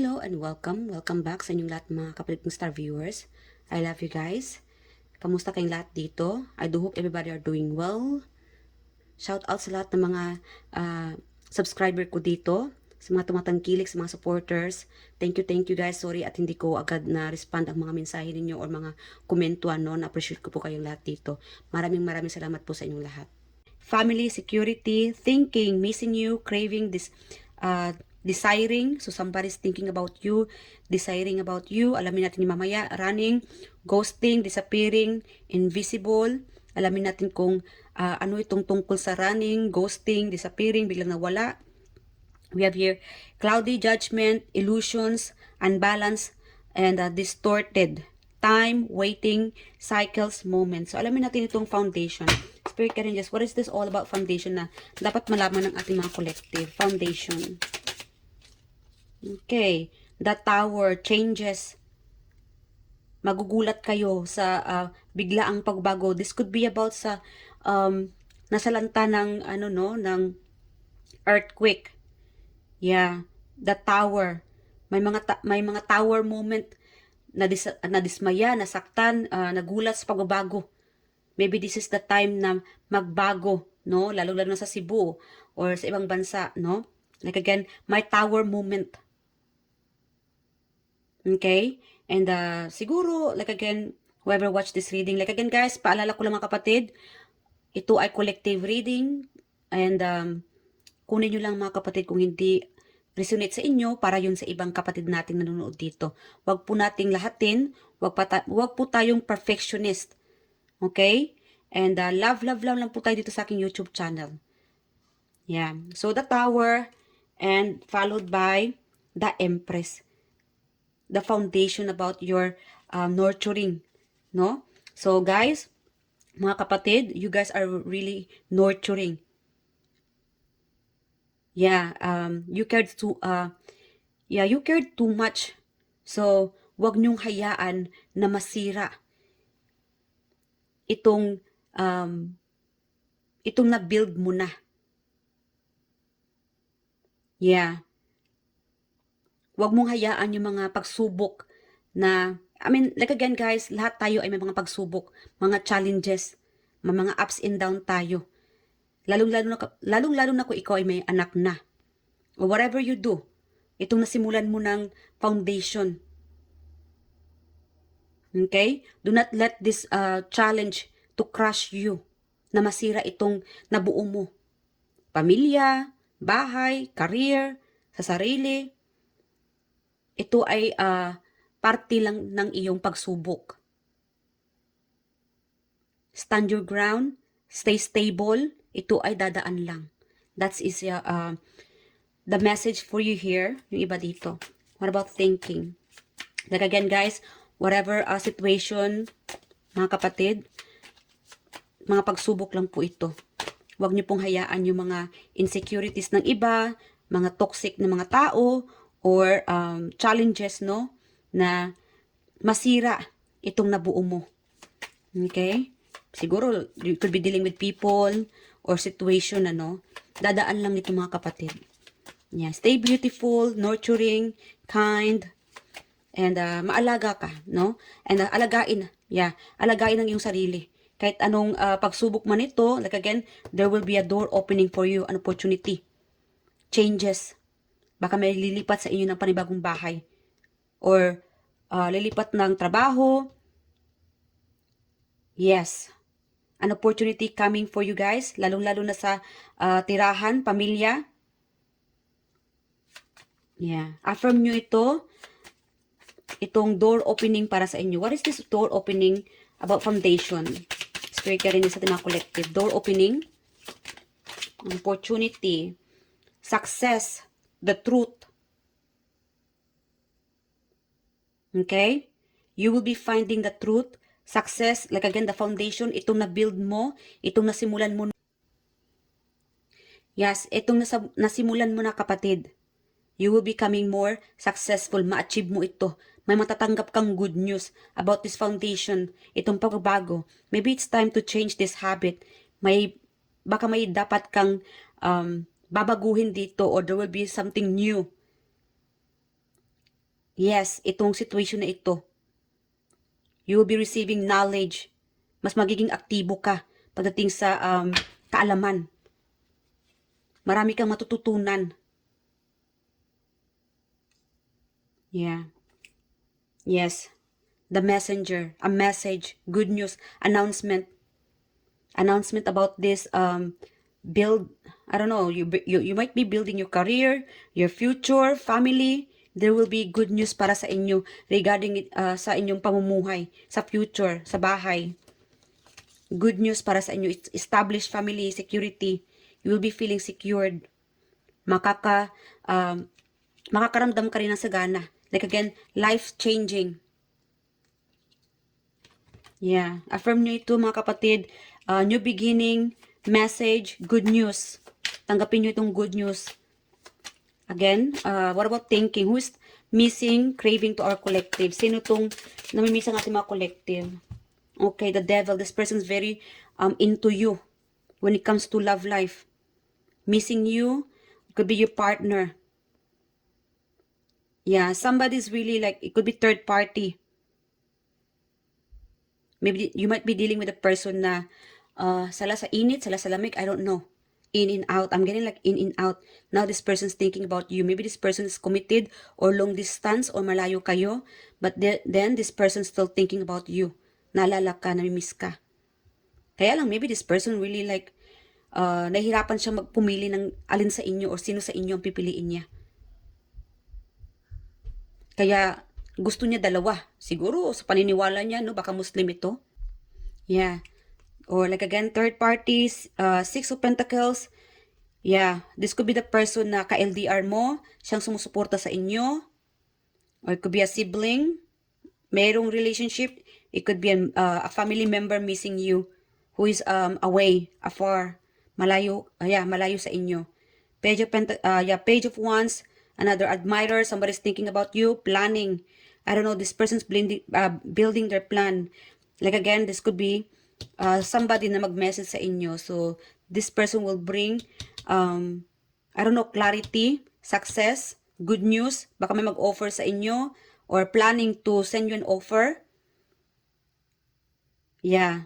Hello and welcome. Welcome back sa inyong lahat mga kapatid kong star viewers. I love you guys. Kamusta kayong lahat dito? I do hope everybody are doing well. Shout out sa lahat ng mga subscriber ko dito, sa mga tumatangkilik, sa mga supporters. Thank you guys. Sorry at hindi ko agad na respond ang mga mensahe ninyo or mga komento Na-appreciate ko po kayong lahat dito. Maraming salamat po sa inyong lahat. Family, security, thinking, missing you, craving, desiring. So somebody's thinking about you, desiring about you. Alamin natin yung mamaya. Running, ghosting, disappearing, invisible. Alamin natin kung ano itong tungkol sa running, ghosting, disappearing, biglang nawala. We have here cloudy judgment, illusions, unbalanced, and distorted. Time, waiting, cycles, moments. So alamin natin itong foundation. Spirit Guardians, what is this all about foundation na dapat malaman ng ating mga collective? Foundation. Okay. The Tower, changes. Magugulat kayo sa biglaang pagbago. This could be about sa nasalanta ng ng earthquake. Yeah, the Tower. May mga tower moment na nadismaya, nasaktan, nagulat sa pagbabago. Maybe this is the time na magbago, no? Lalo na sa Cebu or sa ibang bansa, no? Like again, may tower moment. Okay? And siguro, like again, whoever watched this reading, like again guys, paalala ko lang mga kapatid, ito ay collective reading and kunin nyo lang mga kapatid kung hindi resonate sa inyo para yun sa ibang kapatid nating nanonood dito. Wag po nating lahatin, wag po tayong perfectionist. Okay? And love lang po tayo dito sa aking YouTube channel. Yeah. So the Tower and followed by the Empress. The foundation about your nurturing, no? So guys, mga kapatid, you guys are really nurturing. Yeah, you cared too much. So, wag niyong hayaan na masira itong na-build mo na. Yeah. Wag mong hayaan yung mga pagsubok na, like again guys, lahat tayo ay may mga pagsubok, mga challenges, may mga ups and down tayo. Lalong-lalo na kung ikaw ay may anak na. Or whatever you do, itong nasimulan mo ng foundation. Okay? Do not let this challenge to crush you, na masira itong nabuo mo. Pamilya, bahay, career, sa sarili. Ito ay parte lang ng iyong pagsubok. Stand your ground, stay stable, ito ay dadaan lang. That is the message for you here, yung iba dito. What about thinking? Like again guys, whatever situation, mga kapatid, mga pagsubok lang po ito. Huwag niyo pong hayaan yung mga insecurities ng iba, mga toxic na mga tao, or challenges, no, na masira itong nabuo mo. Okay? Siguro, you could be dealing with people or situation, dadaan lang ito mga kapatid. Yeah, stay beautiful, nurturing, kind, and maalaga ka, no? And alagain ang iyong sarili. Kahit anong pagsubok man ito, like again, there will be a door opening for you, an opportunity. Changes. Baka may lilipat sa inyo ng panibagong bahay. Or lilipat ng trabaho. Yes. An opportunity coming for you guys. Lalong-lalo na sa tirahan, pamilya. Yeah. Affirm nyo ito. Itong door opening para sa inyo. What is this door opening about foundation? Spirit ka rin sa ating mga collective. Door opening. Opportunity. Success. The truth. Okay? You will be finding the truth. Success. Like again, the foundation. Itong na-build mo. Itong nasimulan mo. Yes, itong nasimulan mo na kapatid. You will be becoming more successful. Ma-achieve mo ito. May matatanggap kang good news about this foundation. Itong pagbabago. Maybe it's time to change this habit. Baka may dapat kang babaguhin dito or there will be something new. Yes, itong situation na ito. You will be receiving knowledge. Mas magiging aktibo ka pagdating sa kaalaman. Marami kang matututunan. Yeah. Yes. The messenger, a message, good news, announcement about this build. I don't know, you might be building your career, your future, family. There will be good news para sa inyo regarding sa inyong pamumuhay, sa future, sa bahay. Good news para sa inyo, established family, security. You will be feeling secured. Makakaramdam ka rin ng sagana. Like again, life-changing. Yeah. Affirm nyo ito mga kapatid. New beginning, message, good news. Tanggapin nyo itong good news. Again, what about thinking? Who's missing, craving to our collective? Sino itong namimiss ang ating mga collective? Okay, the devil. This person's very into you when it comes to love life. Missing you. It could be your partner. Yeah, somebody's really like, it could be third party. Maybe you might be dealing with a person na sala sa init, sala sa lamig, I don't know. In and out. I'm getting like in and out. Now this person's thinking about you. Maybe this person is committed or long distance or malayo kayo. But then this person's still thinking about you. Naalala ka, namimiss ka. Kaya lang, maybe this person really like, nahihirapan siya magpumili ng alin sa inyo or sino sa inyo ang pipiliin niya. Kaya, gusto niya dalawa. Siguro, sa paniniwala niya, no, baka Muslim ito. Yeah. Or like again, third parties, Six of Pentacles. Yeah, this could be the person na ka-LDR mo, siyang sumusuporta sa inyo. Or it could be a sibling, mayroong relationship. It could be a family member missing you, who is away, afar, malayo, malayo sa inyo. Page of Wands, another admirer, somebody's thinking about you, planning. I don't know, this person's building their plan. Like again, this could be somebody na mag-message sa inyo. So, this person will bring, I don't know, clarity, success, good news. Baka may mag-offer sa inyo or planning to send you an offer. Yeah.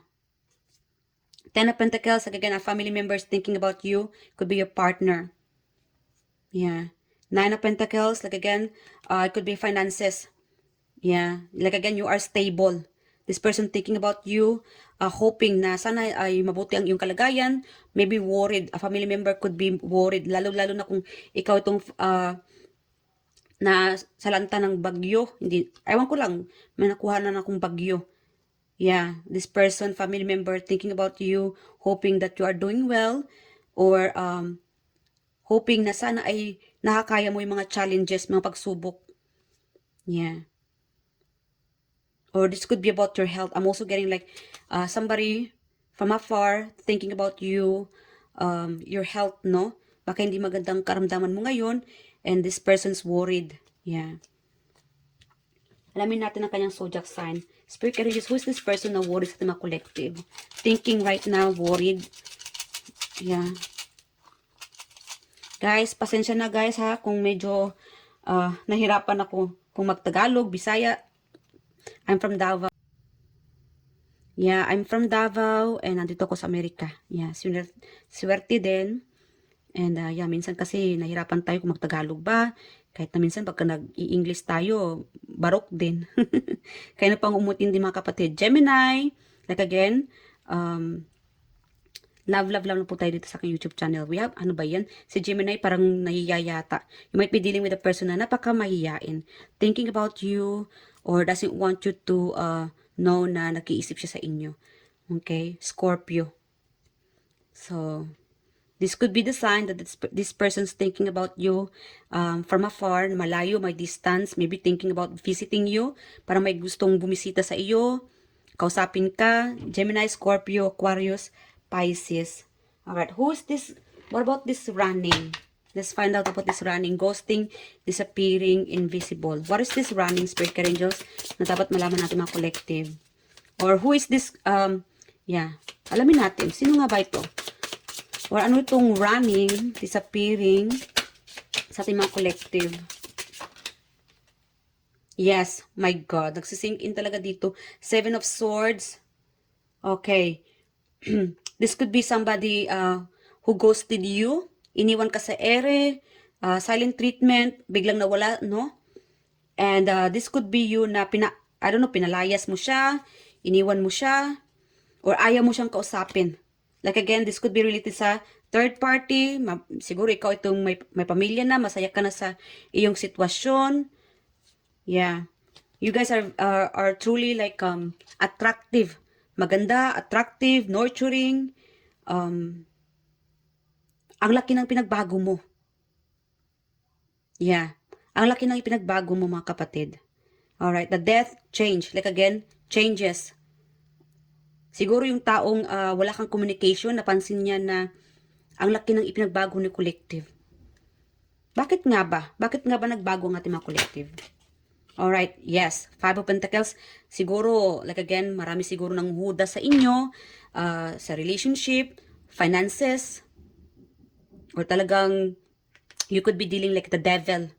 Ten of Pentacles, again, a family member is thinking about you. Could be your partner. Yeah. Nine of Pentacles, like again, it could be finances. Yeah. Like again, you are stable. This person thinking about you, hoping na sana ay mabuti ang iyong kalagayan. Maybe worried. A family member could be worried. Lalo-lalo na kung ikaw itong na salanta ng bagyo. Hindi, ewan ko lang, may nakuha na akong bagyo. Yeah, this person, family member, thinking about you, hoping that you are doing well, or hoping na sana ay nakakaya mo yung mga challenges, mga pagsubok. Yeah. Or this could be about your health. I'm also getting like somebody from afar thinking about you, your health, no? Baka hindi magandang karamdaman mo ngayon, and this person's worried. Yeah. Alamin natin ang kanyang zodiac sign. Spirit guides, who is this person na worried sa ating mga collective? Thinking right now, worried. Yeah. Guys, pasensya na guys ha, kung medyo nahirapan ako kung magtagalog, Bisaya. I'm from Davao. Yeah, I'm from Davao and nandito ako sa Amerika. Yeah, swerte din. And yeah, minsan kasi nahirapan tayo kung magtagalog ba. Kahit na minsan pagka nag-i-English tayo, barok din. Kaya na pang umutindi mga kapatid. Gemini, like again, love na po tayo dito sa aking YouTube channel. We have, ano ba yan? Si Gemini parang nahihiyata. You might be dealing with a person na napaka-mahiyain. Thinking about you or doesn't want you to know na nag-iisip siya sa inyo. Okay? Scorpio. So, this could be the sign that this person's thinking about you from afar, malayo, may distance, maybe thinking about visiting you, para may gustong bumisita sa iyo, kausapin ka, Gemini, Scorpio, Aquarius, Pisces. Alright, who is this? What about this running? Let's find out about this running, ghosting, disappearing, invisible. What is this running, spirit angels, na dapat malaman natin mga collective? Or who is this, yeah, alamin natin, sino nga ba ito? Or ano itong running, disappearing sa ating mga collective. Yes, my God. Nagsisink in talaga dito. Seven of Swords. Okay. This could be somebody who ghosted you. Iniwan ka sa ere. Silent treatment. Biglang nawala, no? And this could be you na I don't know, pinalayas mo siya. Iniwan mo siya. Or ayaw mo siyang kausapin. Like again, this could be related sa third party. Siguro ikaw itong may pamilya na. Masaya ka na sa iyong sitwasyon. Yeah. You guys are truly like attractive. Maganda, attractive, nurturing. Um, ang laki ng pinagbago mo. Yeah. Ang laki ng pinagbago mo, mga kapatid. Alright, the death, change. Like again, changes. Siguro yung taong wala kang communication, napansin niya na ang laki ng ipinagbago ni collective. Bakit nga ba? Bakit nga ba nagbago ang ating mga collective? Alright, yes. Five of Pentacles, siguro, like again, marami siguro ng huda sa inyo, sa relationship, finances, or talagang you could be dealing like the devil,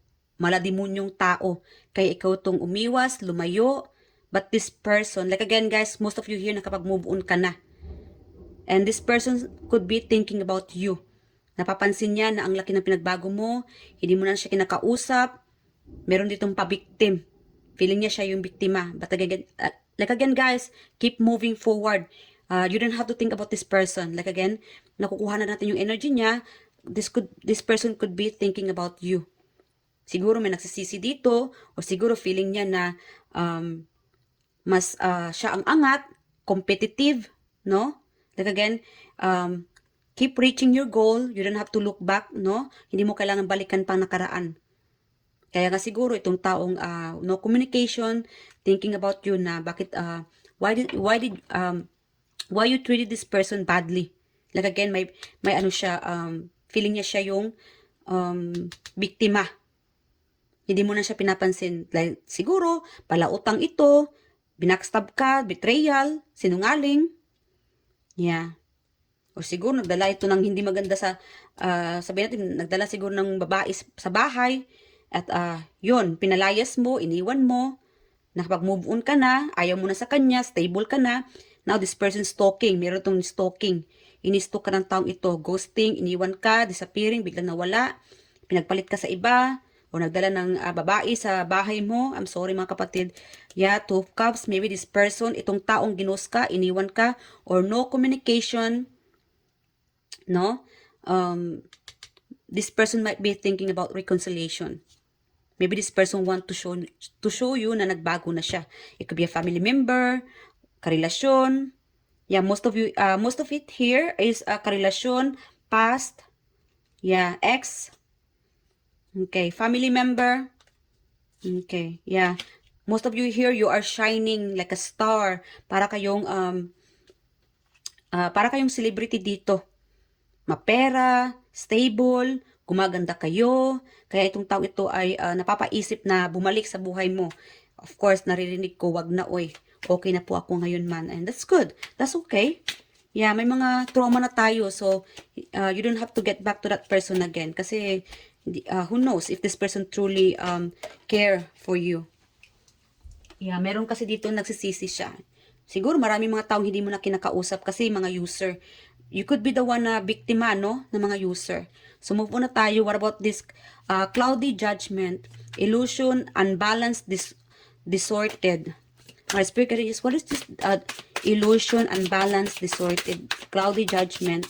malademonyong tao. Kaya ikaw tong umiwas, lumayo, but this person, like again guys, most of you here nakapag-move on ka na. And this person could be thinking about you. Napapansin niya na ang laki ng pinagbago mo, hindi mo na siya kinakausap, meron ditong pa-victim. Feeling niya siya yung biktima. But again, like again guys, keep moving forward. You don't have to think about this person. Like again, nakukuha na natin yung energy niya. This person could be thinking about you. Siguro may nagsisisi dito, o siguro feeling niya na mas siya ang angat, competitive, no? Like again, keep reaching your goal. You don't have to look back, no? Hindi mo kailangan balikan pang nakaraan. Kaya nga siguro itong taong no communication, thinking about you na bakit why you treated this person badly. Like again, may ano siya, feeling niya siya yung biktima. Hindi mo na siya pinapansin. Like, siguro, palautang ito, binackstab ka, betrayal, sinungaling. Yeah. O siguro, nagdala ito ng hindi maganda sa, sabihin natin, nagdala siguro ng babae sa bahay. At yun, pinalayas mo, iniwan mo, nakapag-move on ka na, ayaw mo na sa kanya, stable ka na. Now, this person stalking, meron itong stalking. Inistalk ka ng taong ito, ghosting, iniwan ka, disappearing, biglang nawala, pinagpalit ka sa iba, o nagdala ng babae sa bahay mo. I'm sorry mga kapatid. Yeah, Two of Cups, maybe this person, itong taong ginost ka, iniwan ka, or no communication, no? This person might be thinking about reconciliation. Maybe this person want to show you na nagbago na siya. It could be a family member, karelasyon. Yeah, most of it here is karelasyon, past. Yeah, ex. Okay, family member. Okay, yeah. Most of you here, you are shining like a star. Para kayong celebrity dito. Mapera, stable, gumaganda kayo. Kaya itong tao ito ay napapaisip na bumalik sa buhay mo. Of course, naririnig ko, wag na oy. Okay na po ako ngayon man. And that's good. That's okay. Yeah, may mga trauma na tayo. So, you don't have to get back to that person again. Kasi, who knows if this person truly care for you. Yeah, meron kasi dito nagsisisi siya. Siguro maraming mga taong hindi mo na kinakausap kasi mga user. You could be the one na biktima, no? Ng mga user. So, move on na tayo. What about this cloudy judgment, illusion, unbalanced, distorted? My spirit is, what is this illusion, unbalanced, distorted, cloudy judgment?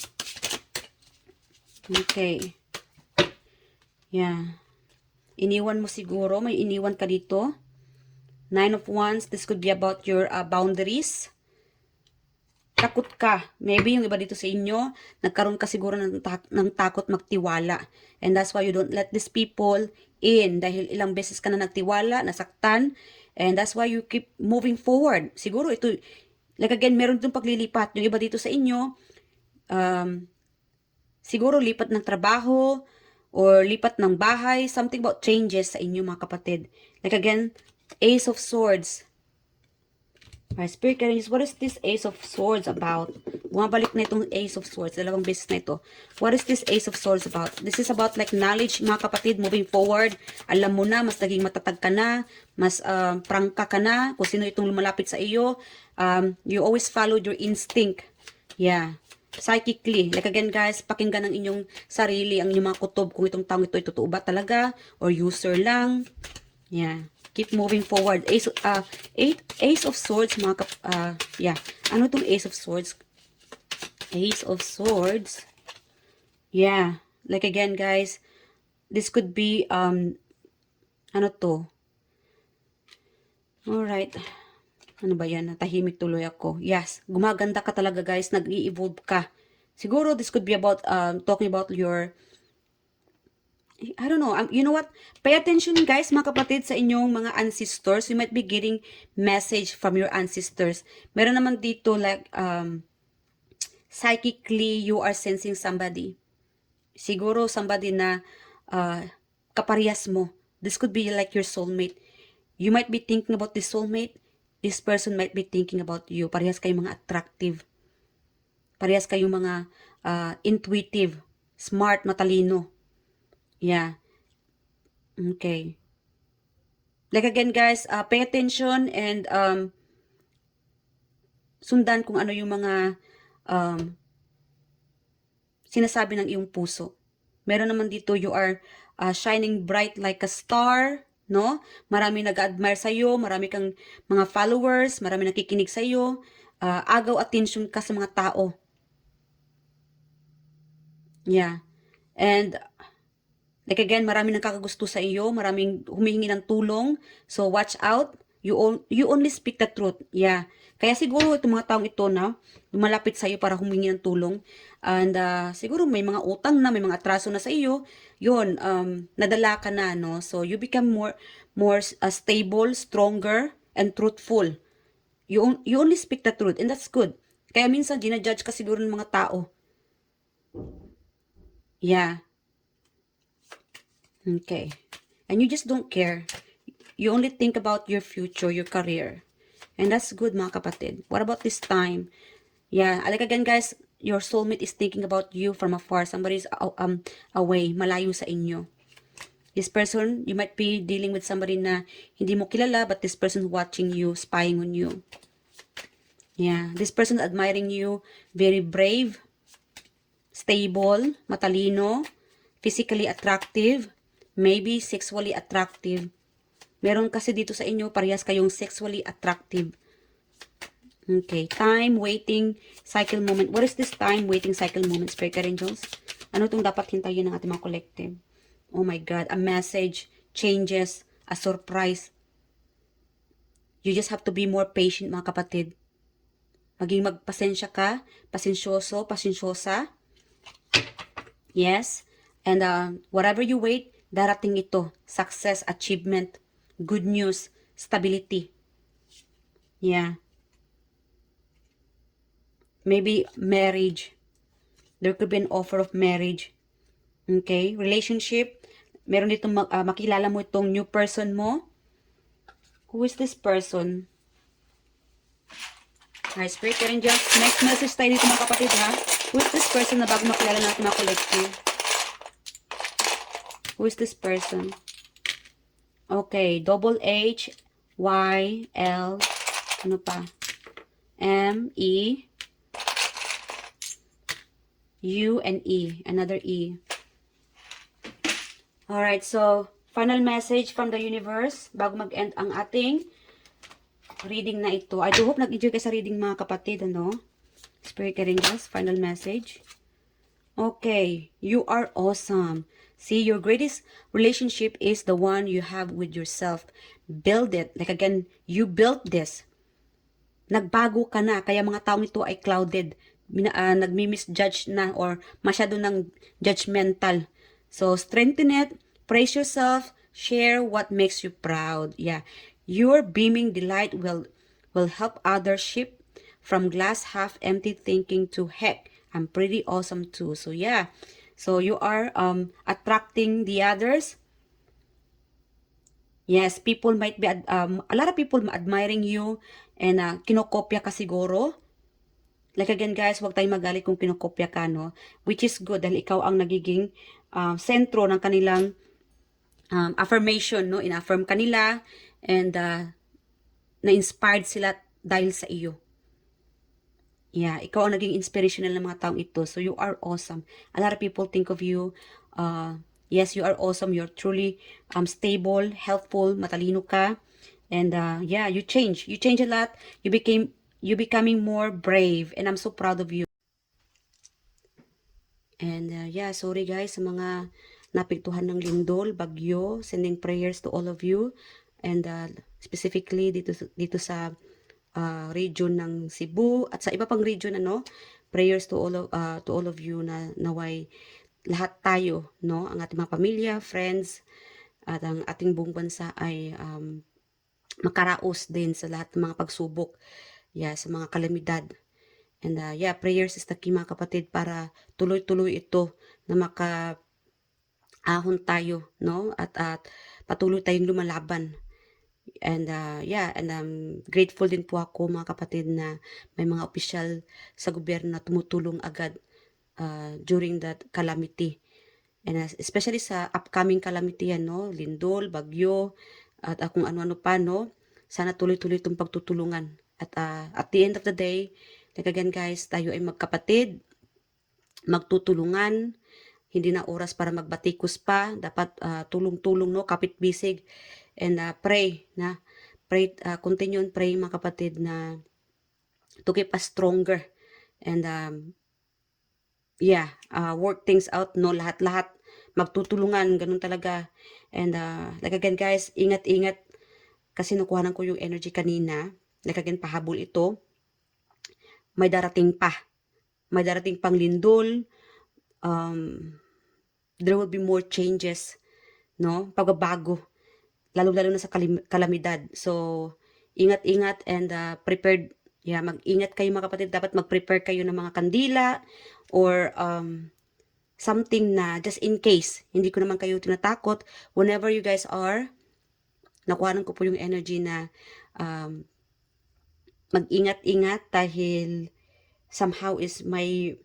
Okay. Yeah. Iniwan mo siguro. May iniwan ka dito. Nine of Wands. This could be about your boundaries. Takot ka. Maybe yung iba dito sa inyo, nagkaroon ka siguro ng takot magtiwala. And that's why you don't let these people in. Dahil ilang beses ka na nagtiwala, nasaktan. And that's why you keep moving forward. Siguro ito, like again, meron itong paglilipat. Yung iba dito sa inyo, siguro lipat ng trabaho, or lipat ng bahay, something about changes sa inyo mga kapatid. Like again, Ace of Swords. Alright, Spirit guides, what is this Ace of Swords about? Bumabalik na itong Ace of Swords. Dalawang beses na ito. What is this Ace of Swords about? This is about like knowledge, mga kapatid, moving forward. Alam mo na, mas naging matatag ka na, mas prangka ka na, kung sino itong lumalapit sa iyo. You always followed your instinct. Yeah. Psychically. Like again guys, pakinggan ng inyong sarili, ang inyong mga kutob, kung itong taong ito ay totoo ba talaga, or user lang. Yeah. Keep moving forward. Ace of Swords, mga yeah. Ano tong Ace of Swords? Ace of Swords. Yeah. Like again, guys, this could be, ano to? Alright. Ano ba yan? Natahimik tuloy ako. Yes. Gumaganda ka talaga, guys. Nag-i-evolve ka. Siguro, this could be about, talking about your, I don't know. You know what? Pay attention guys, mga kapatid, sa inyong mga ancestors. You might be getting message from your ancestors. Meron naman dito like, psychically, you are sensing somebody. Siguro somebody na kaparehas mo. This could be like your soulmate. You might be thinking about this soulmate. This person might be thinking about you. Parehas kayong mga attractive. Parehas kayong mga intuitive, smart, matalino. Yeah. Okay. Like again guys, pay attention and sundan kung ano yung mga sinasabi ng iyong puso. Meron naman dito, you are shining bright like a star, no? Marami nag-admire sa iyo, marami kang mga followers, marami nakikinig sa iyo. Agaw attention ka sa mga tao. Yeah. And like again, maraming nakakagusto sa iyo, maraming humihingi ng tulong. So watch out. You only speak the truth. Yeah. Kaya siguro itong mga taong ito na lumalapit sa iyo para humingi ng tulong. And siguro may mga utang na, may mga atraso na sa iyo. Yun, nadala ka na, no? So you become more stable, stronger, and truthful. You only speak the truth, and that's good. Kaya minsan, ginajudge ka siguro ng mga tao. Yeah. Okay. And you just don't care. You only think about your future, your career. And that's good, mga kapatid. What about this time? Yeah, like again, guys, your soulmate is thinking about you from afar. Somebody's away, malayo sa inyo. This person, you might be dealing with somebody na hindi mo kilala, but this person watching you, spying on you. Yeah, this person admiring you, very brave, stable, matalino, physically attractive, maybe sexually attractive. Meron kasi dito sa inyo, parehas kayong sexually attractive. Okay, time, waiting, cycle moment. What is this time, waiting, cycle moment, Spirit Angels? Ano itong dapat hintayin ng ating mga collective? Oh my God, a message, changes, a surprise. You just have to be more patient, mga kapatid. Maging magpasensya ka, pasensyoso, pasensyosa. Yes. And whatever you wait, darating ito. Success, achievement, good news, stability. Yeah. Maybe marriage. There could be an offer of marriage. Okay. Relationship. Meron dito makilala mo itong new person mo. Who is this person? Hi, Spirit Angels. Next message tayo dito, mga kapatid, ha? Who is this person na bago makilala natin mga collective? Who is this person? Okay, double H, Y, L, ano pa? M, E, U, and E. Another E. Alright, so, final message from the universe bago mag-end ang ating reading na ito. I do hope nag-enjoy kayo sa reading, mga kapatid, ano? Spirit Angels, final message. Okay, you are awesome. See, your greatest relationship is the one you have with yourself. Build it. Like again, you built this. Nagbago ka na, kaya mga taong ito ay clouded. Nagmi-misjudge na or masyado ng judgmental. So, strengthen it. Praise yourself. Share what makes you proud. Yeah. Your beaming delight will help others shift from glass half empty thinking to heck, I'm pretty awesome too. So yeah. So you are attracting the others. Yes, people might be, a lot of people admiring you and kinokopya ka siguro. Like again guys, huwag tayong magalit kung kinokopya ka, no? Which is good dahil ikaw ang nagiging sentro ng kanilang affirmation, no? In-affirm kanila and na-inspired sila dahil sa iyo. Yeah, ikaw ang naging inspirational ng mga taong ito. So you are awesome. A lot of people think of you. Yes, you are awesome. You're truly stable, helpful, matalino ka. And yeah, you change. You change a lot. You becoming more brave. And I'm so proud of you. And yeah, sorry guys sa mga napektuhan ng lindol, bagyo. Sending prayers to all of you. And specifically dito sa region ng Cebu at sa iba pang region, ano, prayers to all of you na naway lahat tayo, no, ang ating mga pamilya, friends at ang ating buong bansa ay makaraos din sa lahat ng mga pagsubok, yeah, sa mga kalamidad. And yeah, prayers is the key mga kapatid para tuloy-tuloy ito na makaahon tayo, no, at patuloy tayong lumalaban. And yeah, and grateful din po ako mga kapatid na may mga opisyal sa gobyerno na tumutulong agad during that calamity. And especially sa upcoming calamity yan, no? Lindol, bagyo, at kung ano-ano pa, no? Sana tuloy-tuloy itong pagtutulungan. At the end of the day, like again guys, tayo ay magkapatid, magtutulungan, hindi na oras para magbatikos pa, dapat tulong-tulong, no, kapit-bisig, and pray, continue on praying mga kapatid na to keep us stronger, and yeah, work things out, no, lahat-lahat, magtutulungan, ganun talaga, and like again guys, ingat-ingat, kasi nakuhanan ko yung energy kanina, like again, pahabol ito, may darating pang lindol, there will be more changes, no? Pagbabago, lalo-lalo na sa kalamidad. So, ingat-ingat and prepared. Yeah, mag-ingat kayo mga kapatid. Dapat mag-prepare kayo ng mga kandila or something na just in case. Hindi ko naman kayo tinatakot. Whenever you guys are, nakuhanan ko po yung energy na mag-ingat-ingat dahil somehow is may,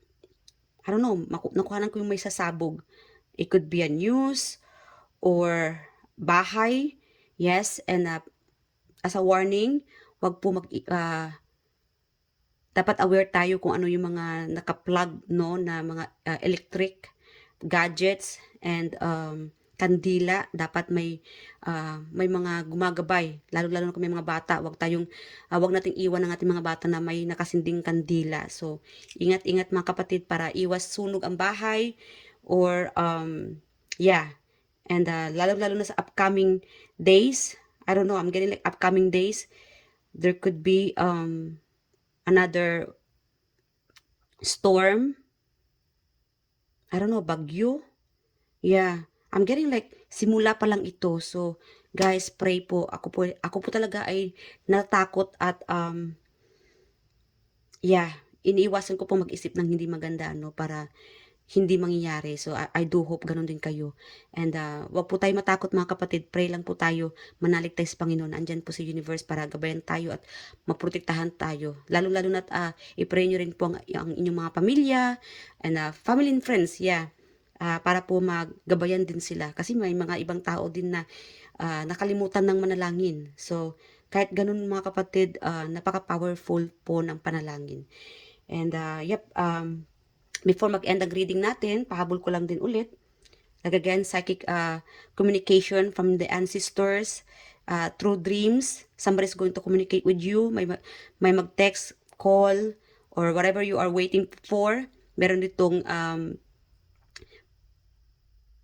I don't know, nakuhanan ko yung may sasabog. It could be a news or bahay. Yes, and as a warning, wag po dapat aware tayo kung ano yung mga naka-plug, no, na mga electric gadgets and kandila. Dapat may mga gumagabay, lalo-lalo na kung may mga bata. Wag nating iwan ang ating mga bata na may nakasinding kandila. So, ingat-ingat mga kapatid para iwas sunog ang bahay or yeah. And lalo-lalo na sa upcoming days, I don't know, I'm getting like upcoming days, there could be another storm. I don't know, bagyo. Yeah, I'm getting like simula pa lang ito. So, guys, pray po. Ako po talaga ay natakot at yeah, iniiwasan ko pong mag-isip ng hindi maganda, no, para hindi mangyayari. So, I do hope ganun din kayo. And wag po tayo matakot mga kapatid. Pray lang po tayo. Manalig tayo sa Panginoon. Andyan po si universe para gabayan tayo at maprotektahan tayo. Lalo-lalo na i-pray nyo rin po ang inyong mga pamilya and family and friends. Yeah. Para po maggabayan din sila. Kasi may mga ibang tao din na nakalimutan ng manalangin. So, kahit ganun mga kapatid, napaka-powerful po ng panalangin. And yep, before mag-end ang reading natin, pahabol ko lang din ulit. Again, psychic communication from the ancestors through dreams. Somebody's going to communicate with you. May mag-text, call, or whatever you are waiting for. Meron ditong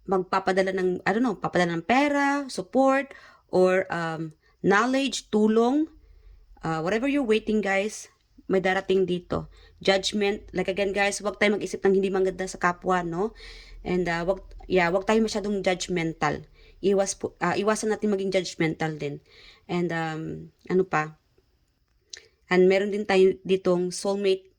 magpapadala ng, I don't know, papadala ng pera, support, or knowledge, tulong. Whatever you're waiting, guys, may darating dito. Judgment, like again guys, wag tayo mag-isip ng hindi maganda sa kapwa, no? And wag tayo masyadong judgmental. Iwasan natin maging judgmental din. And ano pa? And meron din tayo ditong soulmate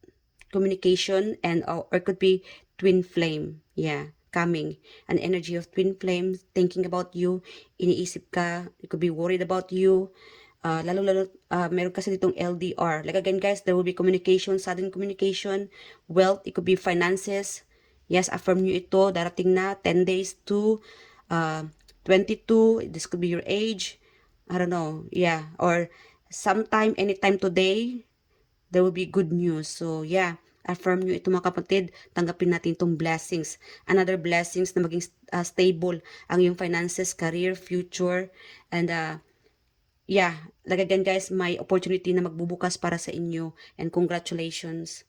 communication and or could be twin flame. Yeah. coming. An energy of twin flame, thinking about you, iniisip ka, you could be worried about you. Lalo-lalo, meron kasi ditong LDR. Like again guys, there will be communication, sudden communication, wealth, it could be finances. Yes, affirm nyo ito, darating na, 10 days to 22, this could be your age. I don't know, yeah, or sometime, anytime today, there will be good news. So yeah, affirm nyo ito mga kapatid, tanggapin natin itong blessings. Another blessings na maging stable ang iyong finances, career, future, and yeah, like again guys, may opportunity na magbubukas para sa inyo, and congratulations.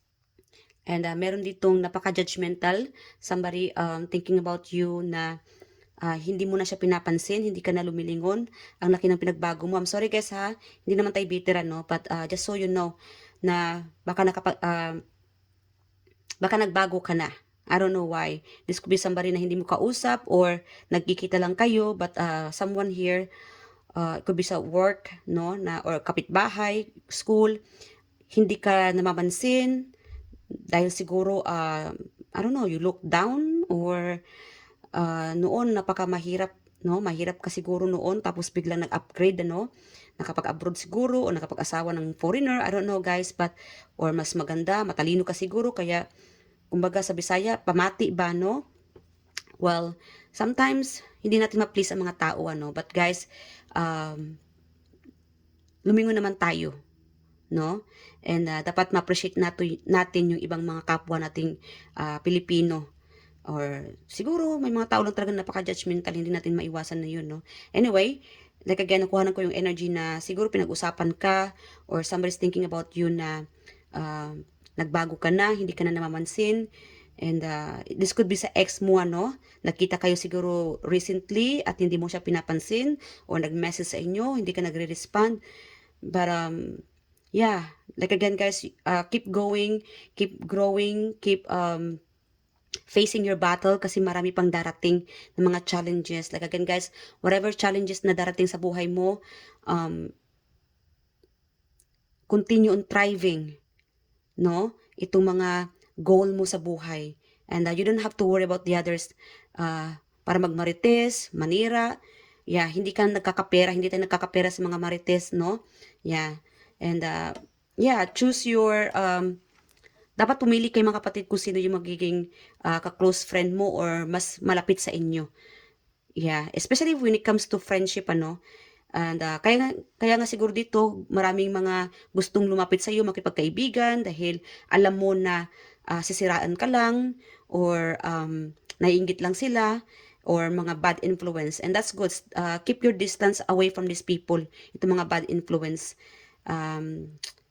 And meron ditong napaka-judgmental, somebody thinking about you na hindi mo na siya pinapansin, hindi ka na lumilingon, ang laki ng pinagbago mo. I'm sorry guys ha, hindi naman tayo bitter no, but just so you know, na baka nagbago ka na. I don't know why. This could be somebody na hindi mo kausap or nagkikita lang kayo, but someone here, it could be sa work, no, na, or kapitbahay, school, hindi ka namamansin, dahil siguro, I don't know, you look down, or noon napaka-mahirap, no, mahirap ka siguro noon, tapos biglang nag-upgrade, ano, nakapag-abroad siguro, o nakapag-asawa ng foreigner, I don't know guys, but, or mas maganda, matalino ka siguro, kaya, kumbaga sa Bisaya, pamati ba, no? Well, sometimes, hindi natin ma-please ang mga tao, ano, but guys, lumingon naman tayo, no? And dapat ma-appreciate natin yung ibang mga kapwa nating Pilipino. Or siguro may mga tao lang talaga napaka-judgmental, hindi natin maiwasan na yun, no? Anyway, like again, nakuhanan ko yung energy na siguro pinag-usapan ka, or somebody's thinking about you na nagbago ka na, hindi ka na namamansin. And this could be sa ex mo, ano? Nakita kayo siguro recently at hindi mo siya pinapansin, or nag-message sa inyo, hindi ka nagre-respond. But yeah, like again guys, keep going, keep growing, keep facing your battle, kasi marami pang darating ng mga challenges. Like again guys, whatever challenges na darating sa buhay mo, continue on thriving, no? Itong mga goal mo sa buhay. And you don't have to worry about the others para magmarites, manira. Yeah, hindi ka nagkakapera, hindi tayo nagkakapera sa mga marites, no? Yeah. And yeah, choose your dapat pumili kayo mga kapatid kung sino yung magiging ka-close friend mo or mas malapit sa inyo. Yeah, especially when it comes to friendship, ano. And kaya nga siguro dito, maraming mga gustong lumapit sa iyo, makipagkaibigan, dahil alam mo na sisiraan ka lang, or naiinggit lang sila, or mga bad influence. And that's good. Keep your distance away from these people, itong mga bad influence.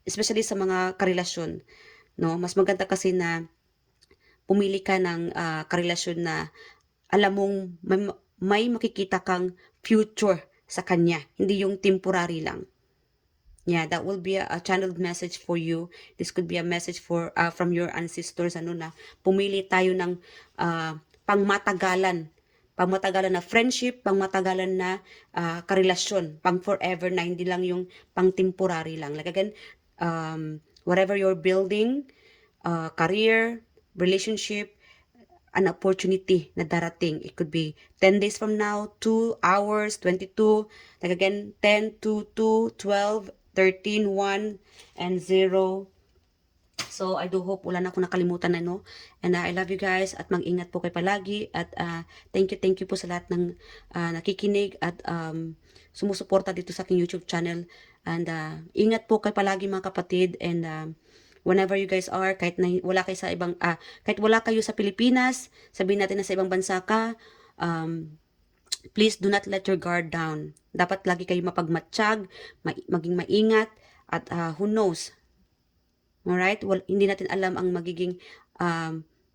Especially sa mga karelasyon, no? Mas maganda kasi na pumili ka ng karelasyon na alam mong may makikita kang future sa kanya, hindi yung temporary lang. Yeah, that will be a channeled message for you. This could be a message for from your ancestors, ano, na pumili tayo ng pangmatagalan na friendship, pangmatagalan na karelasyon, pang forever na, hindi lang yung pang temporary lang. Like again, whatever you're building, career, relationship, an opportunity na darating. It could be 10 days from now, 2 hours, 22, like again, 10, 2, 2, 12, 13, 1, and 0. So, I do hope wala na akong nakalimutan na, no? And I love you guys, at mag-ingat po kayo palagi. At thank you po sa lahat ng nakikinig at sumusuporta dito sa aking YouTube channel. And ingat po kayo palagi mga kapatid. And whenever you guys are, kahit na wala kayo sa ibang, kahit wala kayo sa Pilipinas, sabihin natin na sa ibang bansa ka, please do not let your guard down. Dapat lagi kayo mapagmatsyag, maging maingat, at who knows, alright? Well, hindi natin alam ang magiging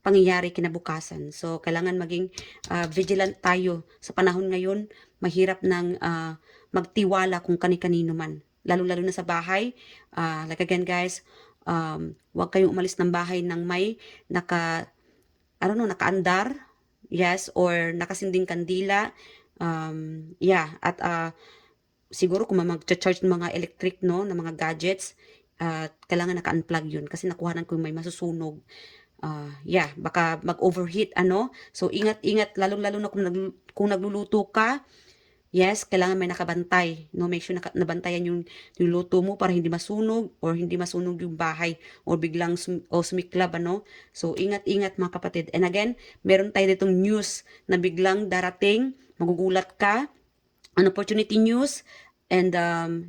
pangyayari kinabukasan. So, kailangan maging vigilant tayo. Sa panahon ngayon, mahirap nang magtiwala kung kani-kanino man. Lalo-lalo na sa bahay. Like again guys, huwag kayong umalis ng bahay ng may nakaandar, yes, or nakasinding kandila. Yeah, at siguro kung mag-charge ng mga electric, no, ng mga gadgets, kailangan naka-unplug yun, kasi nakuhanan ko may masusunog. Yeah, baka mag-overheat, ano. So, ingat-ingat, lalong-lalo na kung nagluluto ka. Yes, kailangan may nakabantay, no? Make sure nabantayan yung luto mo para hindi masunog or hindi masunog yung bahay or biglang sumiklab, ano? So, ingat-ingat mga kapatid. And again, meron tayo ditong news na biglang darating, magugulat ka, an opportunity news, and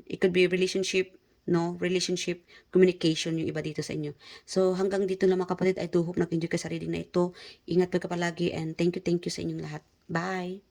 it could be relationship, no? Relationship, communication, yung iba dito sa inyo. So, hanggang dito lang mga kapatid. I do hope nag-enjoy ka sa reading na ito. Ingat po ka palagi and thank you sa inyong lahat. Bye!